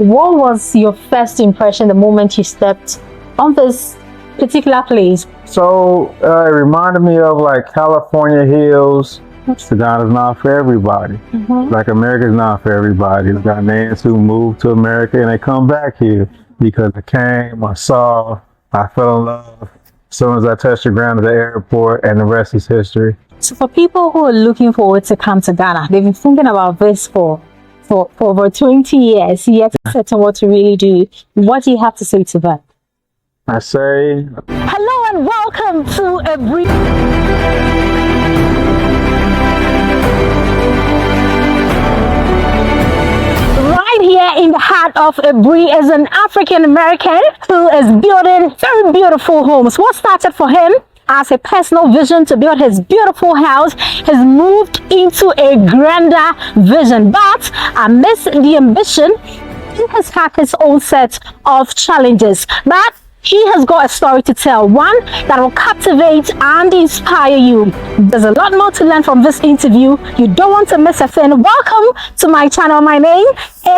what was your first impression the moment you stepped on this particular place? So it reminded me of like California hills. Ghana's not for everybody. Like America's not for everybody. There's Ghanaians who move to America and they come back here because I came, I saw, I fell in love. As soon as I touched the ground at the airport, and the rest is history. So for people who are looking forward to come to Ghana, they've been thinking about this for over 20 years, yet certain what to really do. What do you have to say to them? I say, hello and welcome to Aburi. Right here in the heart of Aburi is an African American who is building very beautiful homes. What started for him as a personal vision to build his beautiful house has moved into a grander vision, but amidst the ambition, he has had his own set of challenges, but he has got a story to tell, one that will captivate and inspire you. There's a lot more to learn from this interview. You don't want to miss a thing. Welcome to my channel. My name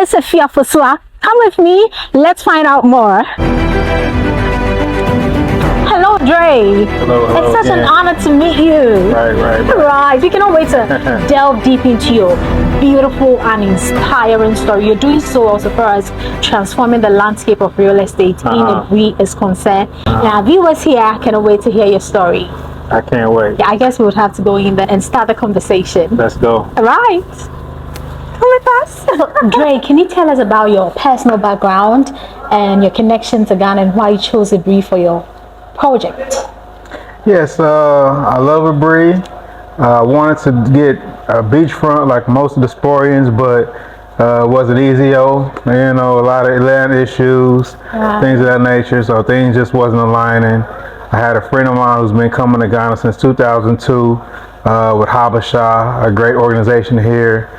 is Sophia Fosua. Come with me. Let's find out more. Hello, Drey. hello It's such again. an honor to meet you. Right. We cannot wait to delve deep into your beautiful and inspiring story. You're doing so also far as transforming the landscape of real estate in Aburi is concerned. Now, viewers here cannot wait to hear your story. I can't wait. Yeah, I guess we would have to go in there and start the conversation. Let's go. All right. Come with us. Drey, can you tell us about your personal background and your connection to Ghana and why you chose Aburi for your project? Yes, I love Aburi. I wanted to get a beachfront like most of the Diasporans, but it wasn't easy. You know, a lot of land issues, things of that nature, so things just wasn't aligning. I had a friend of mine who's been coming to Ghana since 2002 with Habasha, a great organization here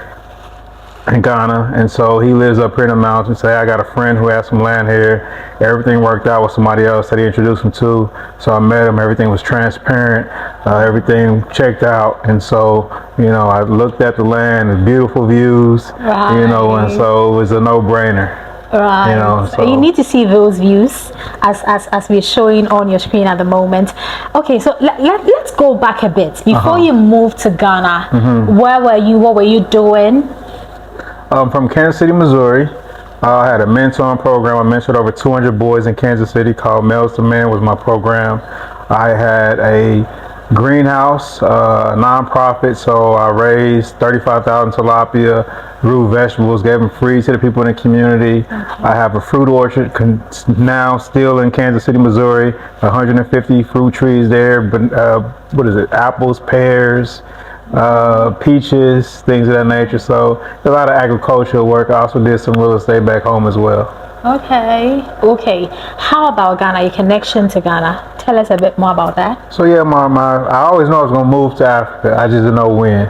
in Ghana, and so he lives up here in the mountains. I got a friend who has some land here. Everything worked out with somebody else that he introduced him to, so I met him. Everything was transparent, everything checked out, and so, you know, I looked at the land, the beautiful views, you know, and so it was a no-brainer. Right. You know, so you need to see those views as we're showing on your screen at the moment. Okay, so let's go back a bit. Before you moved to Ghana, where were you? What were you doing? I'm from Kansas City, Missouri. I had a mentoring program. I mentored over 200 boys in Kansas City called Males to Men was my program. I had a greenhouse, a nonprofit, so I raised 35,000 tilapia, grew vegetables, gave them free to the people in the community. I have a fruit orchard now still in Kansas City, Missouri, 150 fruit trees there, but what is it, apples, pears, peaches, things of that nature. So a lot of agricultural work. I also did some real estate back home as well. Okay. How about Ghana, your connection to Ghana? Tell us a bit more about that. So yeah, I always knew I was going to move to Africa. I just didn't know when.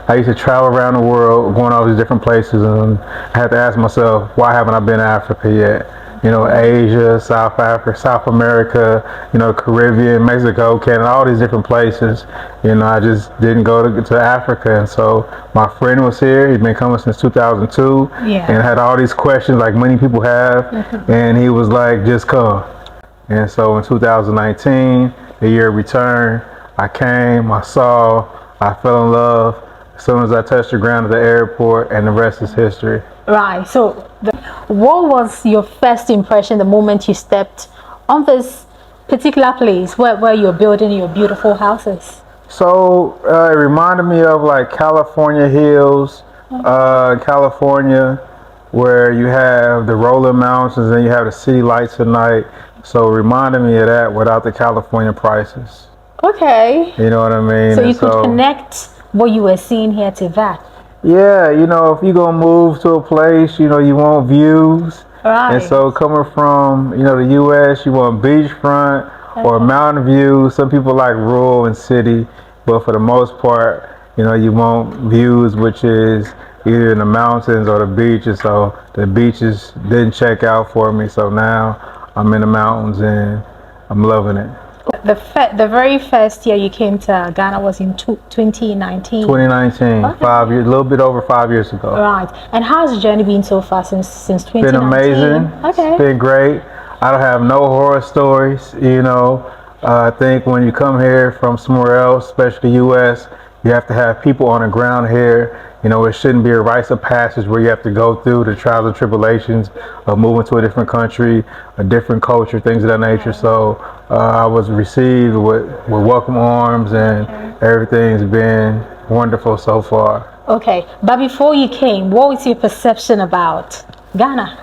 I used to travel around the world, going all these different places, and I had to ask myself, why haven't I been to Africa yet? You know, Asia, South Africa, South America, you know, Caribbean, Mexico, Canada, all these different places. You know, I just didn't go to Africa. And so my friend was here. He'd been coming since 2002 and had all these questions like many people have. And he was like, just come. And so in 2019, the year of return, I came, I saw, I fell in love. As soon as I touched the ground at the airport, and the rest is history. Right. So what was your first impression the moment you stepped on this particular place where you're building your beautiful houses? So it reminded me of like California hills, California, where you have the rolling mountains and you have the city lights at night. So it reminded me of that without the California prices. Okay. You know what I mean? So you could connect what you were seeing here to that. Yeah, you know, if you're going to move to a place, you know, you want views. Right. And so coming from, you know, the U.S., you want beachfront or mountain views. Some people like rural and city, but for the most part, you know, you want views, which is either in the mountains or the beaches. So the beaches didn't check out for me. So now I'm in the mountains and I'm loving it. The very first year you came to Ghana was in 2019. 2019, Okay. 5 years, a little bit over 5 years ago. Right. And how's the journey been so far since 2019? Been amazing. Okay. It's been great. I don't have no horror stories, you know. I think when you come here from somewhere else, especially the U.S., you have to have people on the ground here. You know, it shouldn't be a rites of passage where you have to go through the trials and tribulations of moving to a different country, a different culture, things of that nature. So I was received with welcome arms, and everything's been wonderful so far. Okay, but before you came, what was your perception about Ghana?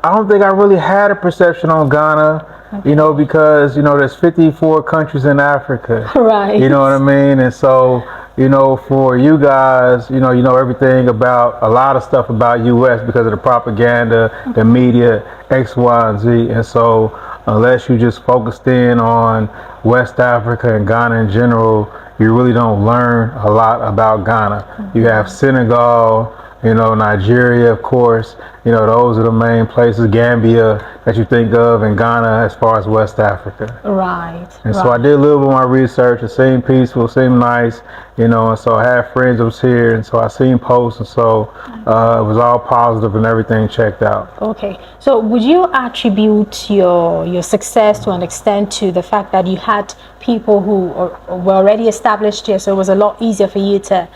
I don't think I really had a perception on Ghana, you know, because, you know, there's 54 countries in Africa. Right. You know what I mean? And so, you know, for you guys, you know everything about, a lot of stuff about U.S. because of the propaganda, the media, X, Y, and Z. And so unless you just focused in on West Africa and Ghana in general, you really don't learn a lot about Ghana. You have Senegal, you know, Nigeria, of course, you know, those are the main places, Gambia, that you think of, in Ghana as far as West Africa. Right. And so I did a little bit of my research. It seemed peaceful, seemed nice, you know, and so I had friends that was here, and so I seen posts, and so it was all positive and everything checked out. Okay. So would you attribute your success to an extent to the fact that you had people who were already established here, so it was a lot easier for you to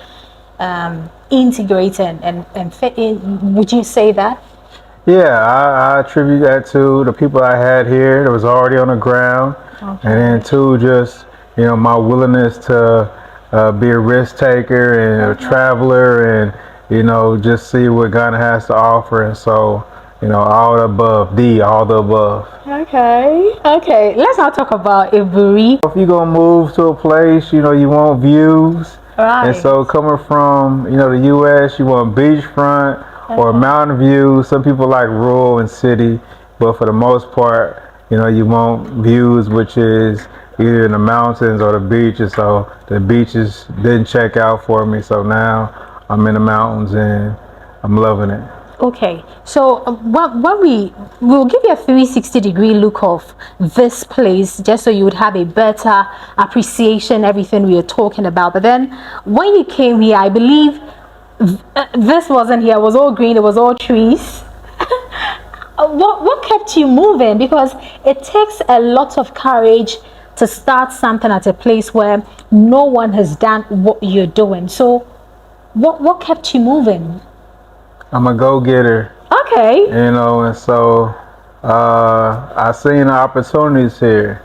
integrate and fit in? Would you say that? Yeah, I attribute that to the people I had here that was already on the ground. Okay. And then too, just, you know, my willingness to be a risk taker and a traveler, and, you know, just see what Ghana has to offer. And so, you know, all the above, all the above. Okay, let's not talk about Aburi. If you're gonna move to a place, you know, you want views. Right. And so coming from, you know, the U.S., you want beachfront or mountain views. Some people like rural and city, but for the most part, you know, you want views, which is either in the mountains or the beaches. So the beaches didn't check out for me. So now I'm in the mountains and I'm loving it. Okay, so when we'll give you a 360-degree look of this place, just so you would have a better appreciation everything we were talking about. But then when you came here, I believe this wasn't here. It was all green. It was all trees. What kept you moving? Because it takes a lot of courage to start something at a place where no one has done what you're doing. So what kept you moving? I'm a go-getter. Okay. You know, and so I seen the opportunities here.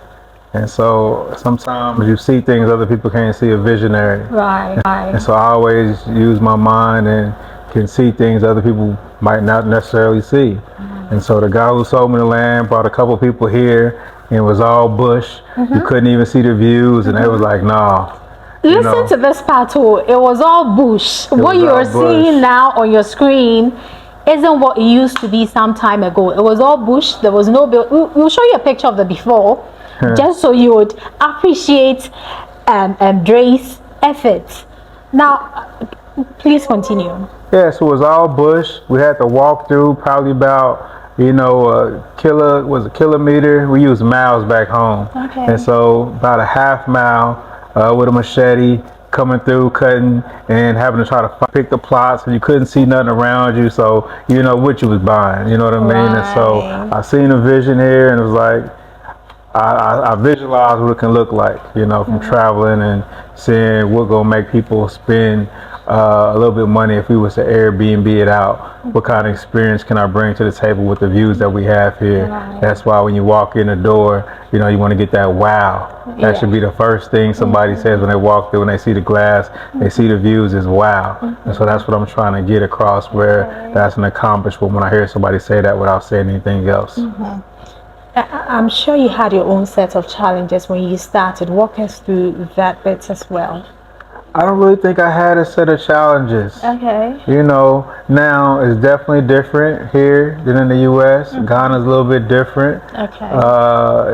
And so sometimes you see things other people can't see, a visionary. Right. And so I always use my mind and can see things other people might not necessarily see. And so the guy who sold me the land brought a couple people here, and it was all bush. You couldn't even see the views, and they was like, nah. Listen to this part too. It was all bush. What you are seeing now on your screen isn't what it used to be some time ago. It was all bush. There was no build. We'll show you a picture of the before, just so you would appreciate Drey's efforts. Now, please continue. Yes, it was all bush. We had to walk through probably about, you know, a kilometer. We used miles back home. Okay. And so about a half mile with a machete, coming through, cutting, and having to try to pick the plots, and you couldn't see nothing around you, so you know what you was buying, you know what I mean? And so I seen a vision here, and it was like, I visualized what it can look like, you know, from traveling and seeing what gonna make people spend a little bit of money if we was to Airbnb it out. What kind of experience can I bring to the table with the views that we have here? That's why when you walk in the door, you know, you want to get that wow. That should be the first thing somebody says when they walk through, when they see the glass, they see the views, is wow. And so that's what I'm trying to get across, where that's an accomplishment when I hear somebody say that without saying anything else. I'm sure you had your own set of challenges when you started. Walk us through that bit as well. I don't really think I had a set of challenges. Okay. You know, now it's definitely different here than in the U.S. Ghana's a little bit different. Okay.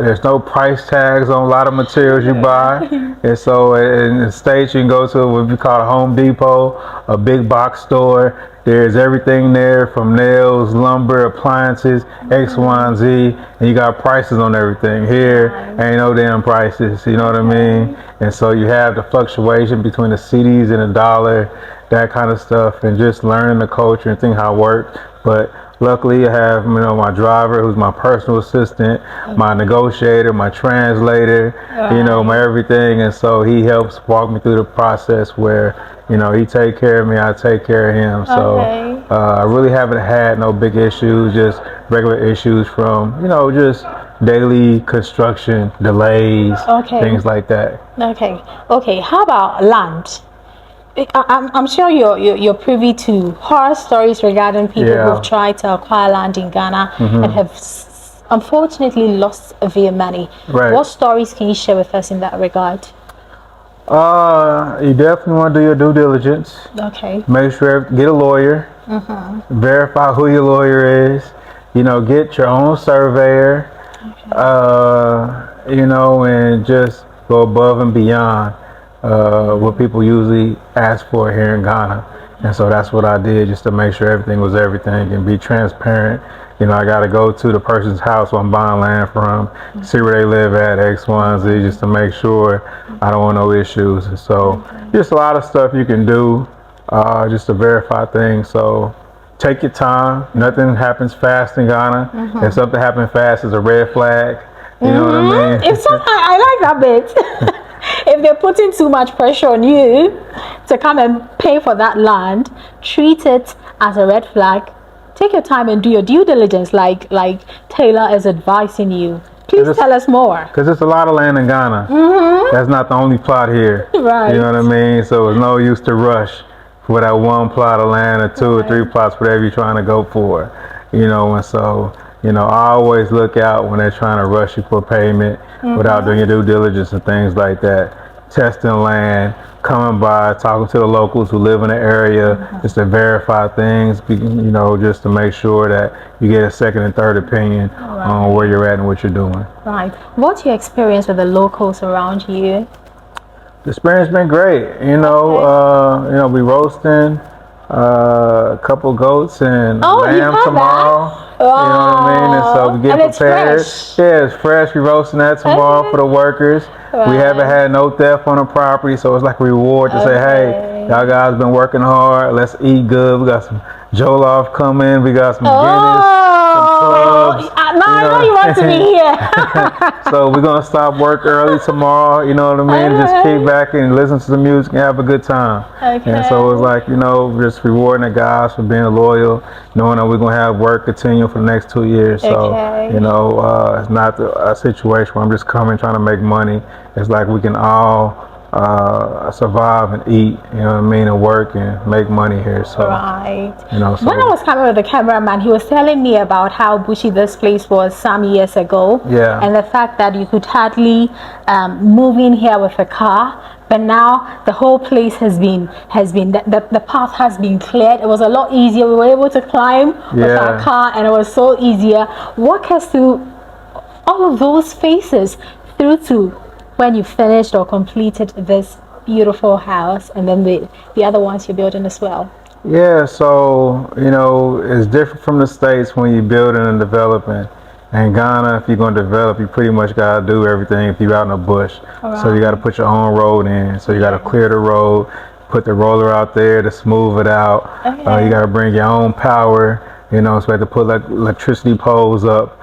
There's no price tags on a lot of materials you buy. And so in the States, you can go to what we call a Home Depot, a big box store. there's everything there from nails, lumber, appliances, X, Y, and Z, and you got prices on everything. Here, ain't no damn prices, you know what I mean? And so you have the fluctuation between the CDs and the dollar, that kind of stuff, and just learning the culture and seeing how it works. But luckily, I have, my driver, who's my personal assistant, my negotiator, my translator, my everything. And so he helps walk me through the process where, he take care of me, I take care of him. So I really haven't had no big issues, just regular issues from, just daily construction delays, things like that. Okay. How about land? I'm sure you're privy to horror stories regarding people who've tried to acquire land in Ghana and have unfortunately lost their money. What stories can you share with us in that regard? You definitely want to do your due diligence. Make sure, get a lawyer. Verify who your lawyer is. Get your own surveyor. And just go above and beyond what people usually ask for here in Ghana. And so that's what I did, just to make sure everything was everything and be transparent. I got to go to the person's house where I'm buying land from, see where they live at, X, Y, and Z, just to make sure I don't want no issues. And so just a lot of stuff you can do just to verify things. So take your time. Nothing happens fast in Ghana. If something happens fast, it's a red flag. You know what I mean? I like that bit. If they're putting too much pressure on you to come and pay for that land, treat it as a red flag. Take your time and do your due diligence, like Taylor is advising you. Please tell us more. Because there's a lot of land in Ghana. That's not the only plot here. You know what I mean? So it's no use to rush for that one plot of land or two or three plots, whatever you're trying to go for. And so, I always look out when they're trying to rush you for payment without doing your due diligence and things like that. Testing land, coming by, talking to the locals who live in the area, just to verify things, just to make sure that you get a second and third opinion on where you're at and what you're doing. What's your experience with the locals around you? The experience been great. We roasting a couple goats and lamb tomorrow. You know what I mean? And so we get prepared. It's fresh. We roasting that tomorrow for the workers. We haven't had no theft on the property, so it's like a reward to say, hey, y'all guys been working hard. Let's eat good. We got some jollof coming. We got some Guinness, some clubs. I know you want to be here. So we're going to stop work early tomorrow, you know what I mean? Just kick back and listen to the music and have a good time. And so it's like, just rewarding the guys for being loyal, knowing that we're going to have work continue for the next 2 years. So, it's not a situation where I'm just coming trying to make money. It's like we can all survive and eat, you know what I mean, and work and make money here. So, so when I was coming with the cameraman, he was telling me about how bushy this place was some years ago. And the fact that you could hardly move in here with a car. But now the whole place has been the path has been cleared. It was a lot easier. We were able to climb with our car, and it was so easier. Walk us through all of those phases through to when you finished or completed this beautiful house, and then the other ones you're building as well. So it's different from the States when you're building and developing. In Ghana, if you're going to develop, you pretty much got to do everything if you're out in the bush. So you got to put your own road in. So you got to clear the road, put the roller out there to smooth it out. You got to bring your own power, so we have to put electricity poles up.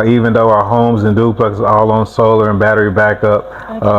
Even though our homes and duplexes are all on solar and battery backup,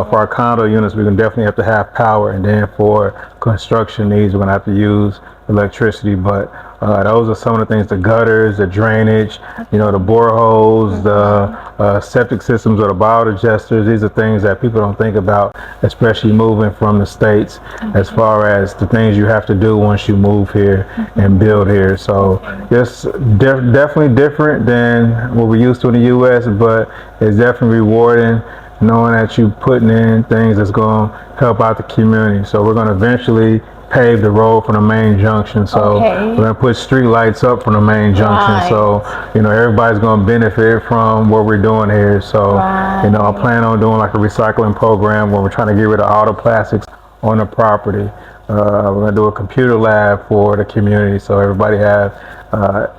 for our condo units, we're going to definitely have to have power. And then for construction needs, we're going to have to use electricity. But those are some of the things: the gutters, the drainage, the boreholes, the septic systems, or the biodigesters. These are things that people don't think about, especially moving from the States, as far as the things you have to do once you move here and build here. So it's definitely different than what we used to in the U.S., but it's definitely rewarding knowing that you're putting in things that's going to help out the community. So we're going to eventually pave the road from the main junction. So we're going to put street lights up from the main junction. So, everybody's going to benefit from what we're doing here. So, I plan on doing like a recycling program where we're trying to get rid of all the plastics on the property. We're going to do a computer lab for the community so everybody has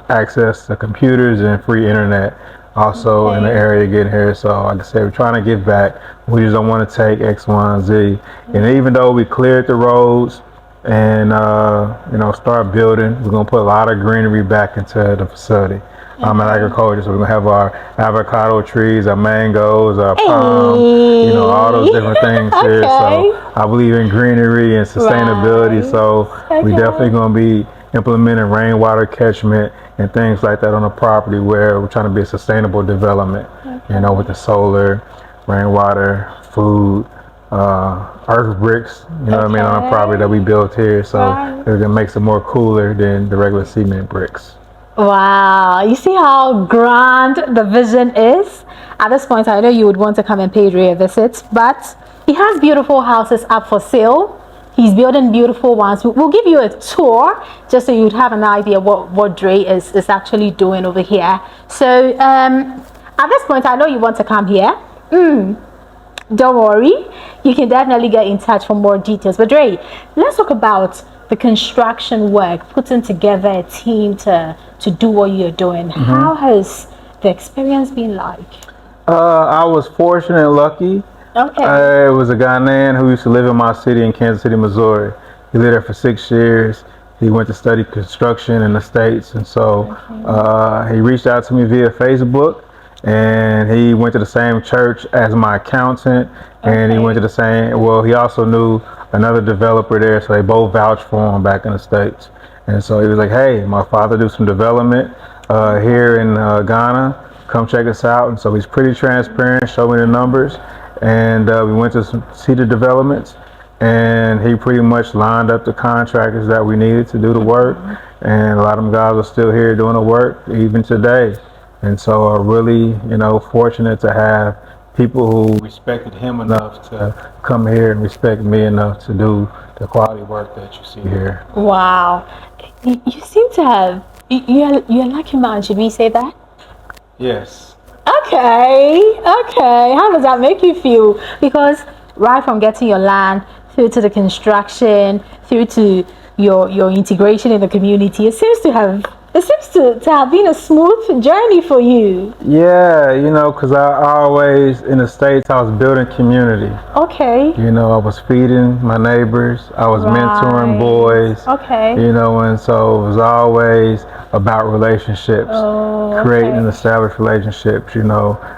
access to computers and free internet also in the area getting here. So like I said, we're trying to give back. We just don't want to take X, Y, and Z. And even though we cleared the roads and start building, we're going to put a lot of greenery back into the facility. I'm in agriculture, so we're going to have our avocado trees, our mangoes, our palm, all those different things here. So I believe in greenery and sustainability. Right. So we definitely going to be implementing rainwater catchment and things like that on the property where we're trying to be a sustainable development, with the solar, rainwater, food, earth bricks, what I mean, on the property that we built here. So it makes it more cooler than the regular cement bricks. Wow, you see how grand the vision is? At this point, I know you would want to come and pay Drey a visit, but he has beautiful houses up for sale. He's building beautiful ones. We'll give you a tour just so you'd have an idea what Drey is actually doing over here. So at this point, I know you want to come here. Don't worry, you can definitely get in touch for more details. But Drey, let's talk about the construction work, putting together a team to do what you're doing. How has the experience been like? I was fortunate and lucky. It was a Ghanaian who used to live in my city in Kansas City, Missouri. He lived there for 6 years. He went to study construction in the States, and so he reached out to me via Facebook, and he went to the same church as my accountant, and he went to the same, he also knew another developer there, so they both vouched for him back in the States. And so he was like, hey, my father do some development here in Ghana. Come check us out. And so he's pretty transparent, showed me the numbers. And we went to see the developments. And he pretty much lined up the contractors that we needed to do the work. And a lot of them guys are still here doing the work even today. And so I'm really, fortunate to have people who respected him enough to come here and respect me enough to do the quality work that you see here. Wow. You seem to have, you're a lucky man, should we say that? Yes. Okay. How does that make you feel? Because right from getting your land through to the construction, through to your integration in the community, it seems to have been a smooth journey for you. Yeah, because I always, in the States, I was building community. Okay. I was feeding my neighbors. I was mentoring boys. Okay. And so it was always about relationships, creating and established relationships,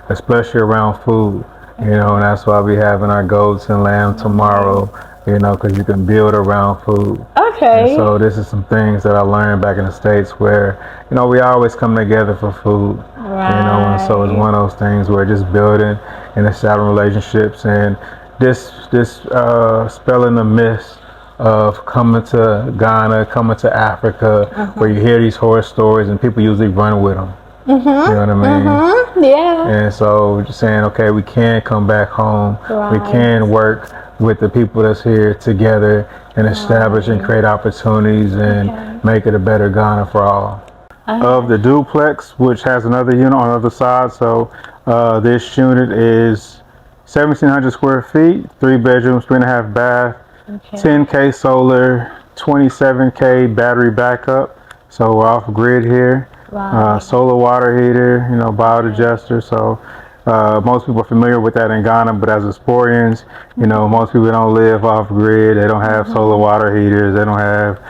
especially around food, and that's why we having our goats and lamb tomorrow, because you can build around food. Okay. And so this is some things that I learned back in the States where, we always come together for food. Right. And so it's one of those things where just building and establishing relationships and this spelling the myths of coming to Ghana, coming to Africa, where you hear these horror stories and people usually run with them. You know what I mean? Yeah. And so just saying, okay, we can come back home. Right. We can work with the people that's here together and establish and create opportunities and make it a better Ghana for all. Of the duplex, which has another unit on the other side. So this unit is 1,700 square feet, 3 bedrooms, 3.5 bath, 10K solar, 27K battery backup. So we're off grid here. Wow. Solar water heater, biodigester. So most people are familiar with that in Ghana, but as Diasporans, most people don't live off grid. They don't have solar water heaters. They don't have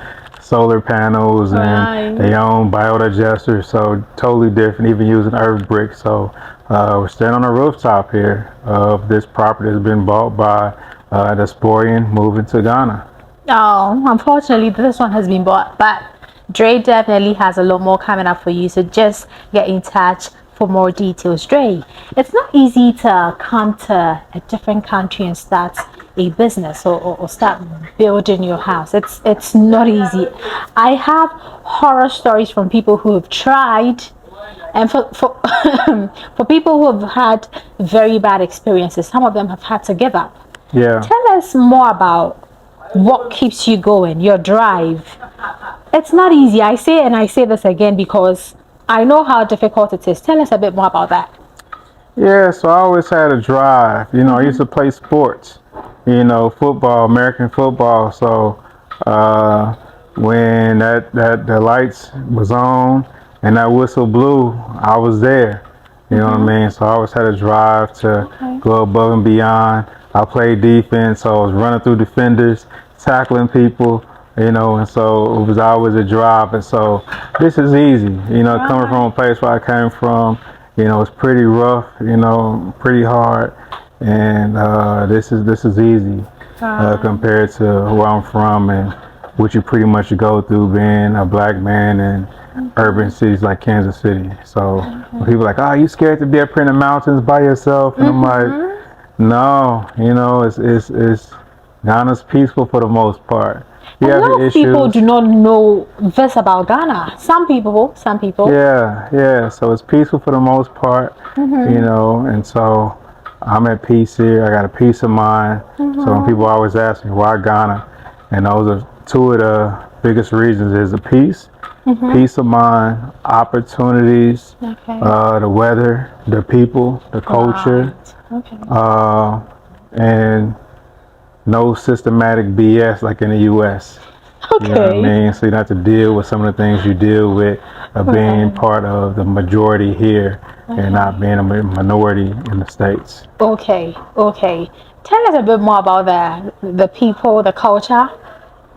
solar panels, and they own biodigesters. So totally different, even using earth bricks. So we're standing on a rooftop here of this property that's been bought by a Diasporian moving to Ghana. Oh, unfortunately, this one has been bought, but Drey definitely has a lot more coming up for you. So just get in touch for more details. Drey, it's not easy to come to a different country and start a business or start building your house. It's not easy. I have horror stories from people who have tried, and for for people who have had very bad experiences. Some of them have had to give up. Yeah. Tell us more about what keeps you going, your drive. It's not easy. I say this again because I know how difficult it is. Tell us a bit more about that. Yeah, so I always had a drive. I used to play sports, football, American football. So When the lights was on and that whistle blew, I was there. You know what I mean? So I always had a drive to go above and beyond. I played defense, so I was running through defenders, tackling people, you know, and so it was always a drive. And so this is easy, you know, coming from a place where I came from, you know, it's pretty rough, you know, pretty hard. And this is easy compared to where I'm from and what you pretty much go through being a black man in urban cities like Kansas City. So when people are like, oh, you scared to be up here in the mountains by yourself? And I'm like, no, you know, it's Ghana's peaceful for the most part. A lot of people do not know this about Ghana. Some people. Yeah. So it's peaceful for the most part, you know, and so I'm at peace here. I got a peace of mind. So when people always ask me why Ghana, and those are two of the biggest reasons: is the peace, peace of mind, opportunities, the weather, the people, the culture, and no systematic BS like in the U.S. You know what I mean? So you don't have to deal with some of the things you deal with being part of the majority here and not being a minority in the States. Okay. Tell us a bit more about the people, the culture.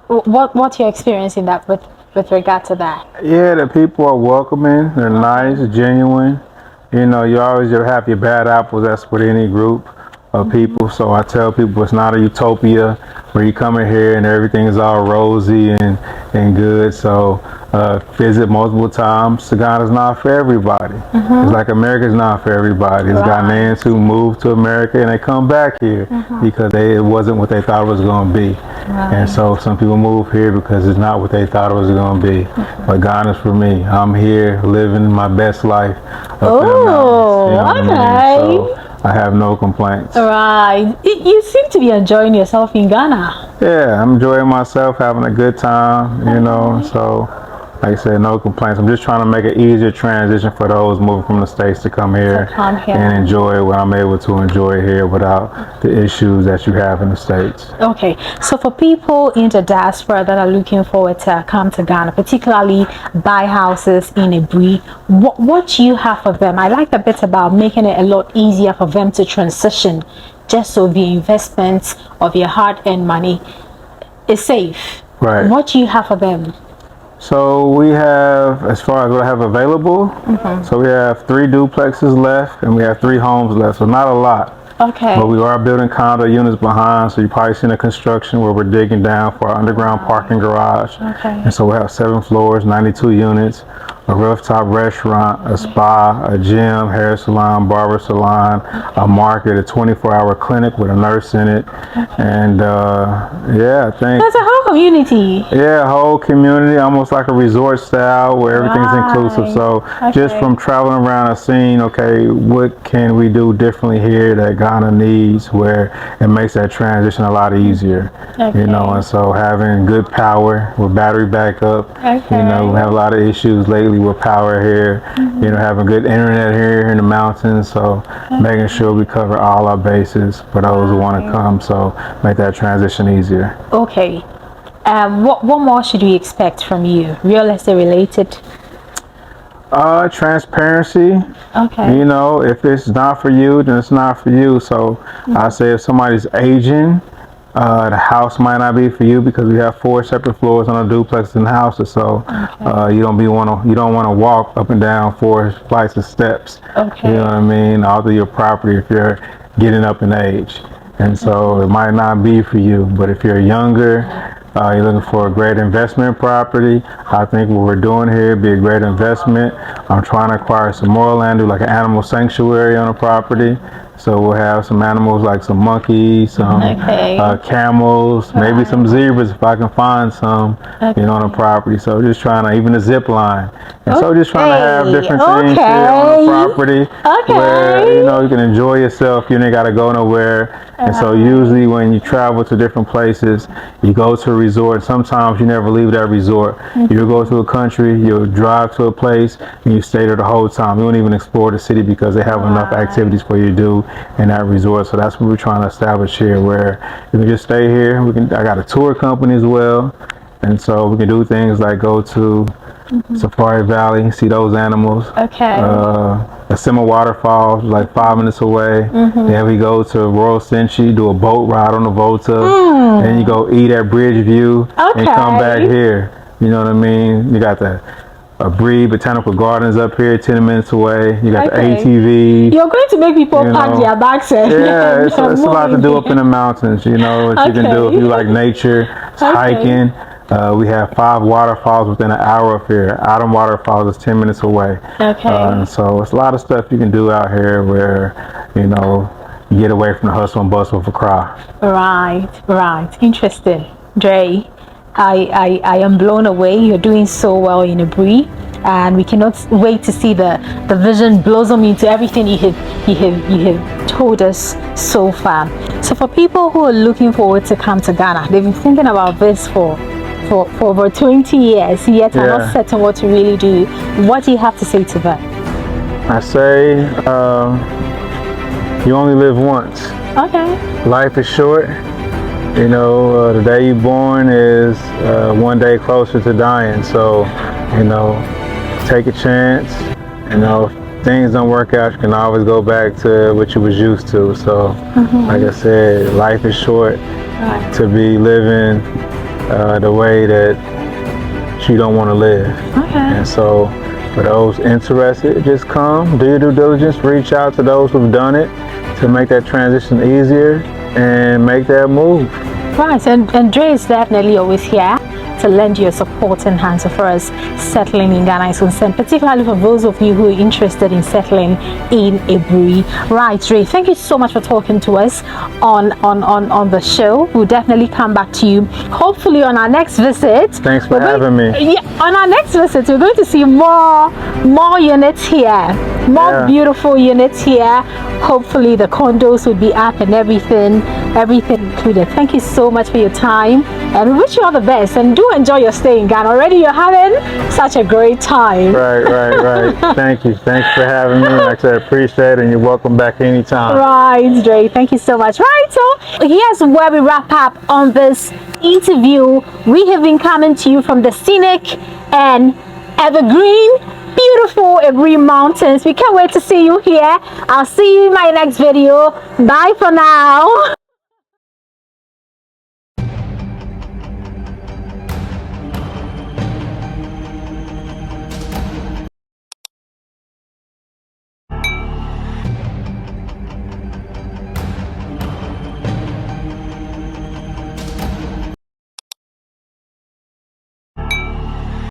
What's your experience in that with regard to that? Yeah, the people are welcoming. They're nice, genuine. You know, you always have your bad apples. That's with any group of people. So I tell people it's not a utopia where you come in here and everything is all rosy and good. So visit multiple times. Ghana's not for everybody. It's like America's not for everybody. It's Ghanaians who move to America and they come back here because it wasn't what they thought it was going to be. And so some people move here because it's not what they thought it was going to be. But Ghana's for me. I'm here living my best life up in the mountains. You know what I mean? So I have no complaints. Right. You seem to be enjoying yourself in Ghana. Yeah, I'm enjoying myself, having a good time, you know, so like I said, no complaints. I'm just trying to make an easier transition for those moving from the States to come here and enjoy what I'm able to enjoy here without the issues that you have in the States. Okay, so for people in the diaspora that are looking forward to come to Ghana, particularly buy houses in Aburi, what do you have for them? I like the bit about making it a lot easier for them to transition, just so the investment of your hard-earned money is safe. Right. What do you have for them? So we have, as far as what I have available, so we have 3 duplexes left and we have 3 homes left, so not a lot. Okay. But we are building condo units behind, so you've probably seen the construction where we're digging down for our underground parking garage. Okay. And so we have 7 floors, 92 units, a rooftop restaurant, a spa, a gym, hair salon, barber salon, a market, a 24-hour clinic with a nurse in it. And yeah, I think There's a whole community. Yeah, a whole community, almost like a resort style where everything's inclusive. So just from traveling around, I've seen, okay, what can we do differently here that Ghana needs, where it makes that transition a lot easier. You know, and so having good power with battery backup. You know, we have a lot of issues lately with power here. You know, having good internet here in the mountains. So making sure we cover all our bases for those who want to come. So make that transition easier. Okay. What more should we expect from you? Real estate related? Transparency. Okay. You know, if it's not for you, then it's not for you. So I say if somebody's aging, the house might not be for you because we have 4 separate floors on a duplex in the houses. So you don't want to walk up and down 4 flights of steps. You know what I mean? All through your property if you're getting up in age. And so it might not be for you. But if you're younger, you're looking for a great investment property, I think what we're doing here would be a great investment. I'm trying to acquire some more land, do like an animal sanctuary on a property. So we'll have some animals like some monkeys, some camels, maybe some zebras if I can find some, you know, on the property. So just trying to, even a zip line. And so just trying to have different things here on the property where, you know, you can enjoy yourself. You ain't got to go nowhere. And so usually when you travel to different places, you go to a resort. Sometimes you never leave that resort. You go to a country, you'll drive to a place, and you stay there the whole time. You won't even explore the city because they have enough activities for you to do in that resort. So that's what we're trying to establish here, where you can just stay here. I got a tour company as well. And so we can do things like go to Safari Valley, see those animals. Asima Waterfall, like 5 minutes away. Then we go to Royal Senchi, do a boat ride on the Volta. Then you go eat at Bridgeview and come back here. You know what I mean? You got the Aburi Botanical Gardens up here, 10 minutes away. You got the ATV. You're going to make people pack their bags. Yeah, it's a lot to do up in the mountains. You know what you can do if you like nature, hiking. We have 5 waterfalls within an hour of here. Adam Waterfalls is 10 minutes away. So it's a lot of stuff you can do out here where, you know, you get away from the hustle and bustle of Accra. Right. Interesting. Drey, I am blown away. You're doing so well in Aburi, and we cannot wait to see the vision blossom into everything you have told us so far. So for people who are looking forward to come to Ghana, they've been thinking about this for over 20 years, yet are not certain what to really do. What do you have to say to them? I say you only live once. Life is short. You know, the day you're born is one day closer to dying. So, you know, take a chance. You know, if things don't work out, you can always go back to what you was used to. So, like I said, life is short to be living the way that you don't want to live. And so for those interested, just come, do your due diligence, reach out to those who've done it to make that transition easier and make that move. And Drey is definitely always here to lend your supporting hands for us settling in Ghana is concerned, particularly for those of you who are interested in settling in Aburi. Right, Drey, thank you so much for talking to us on the show. We'll definitely come back to you, hopefully on our next visit. Thanks for having me. Yeah, on our next visit, we're going to see more units here, more beautiful units here. Hopefully the condos will be up and everything included. Thank you so much for your time, and we wish you all the best, and do enjoy your stay in Ghana. Already you're having such a great time. Right. Thank you. Thanks for having me. Like I said, appreciate it, and you're welcome back anytime. Right, Drey. Thank you so much. Right, so here's where we wrap up on this interview. We have been coming to you from the scenic and evergreen, beautiful Aburi Mountains. We can't wait to see you here. I'll see you in my next video. Bye for now.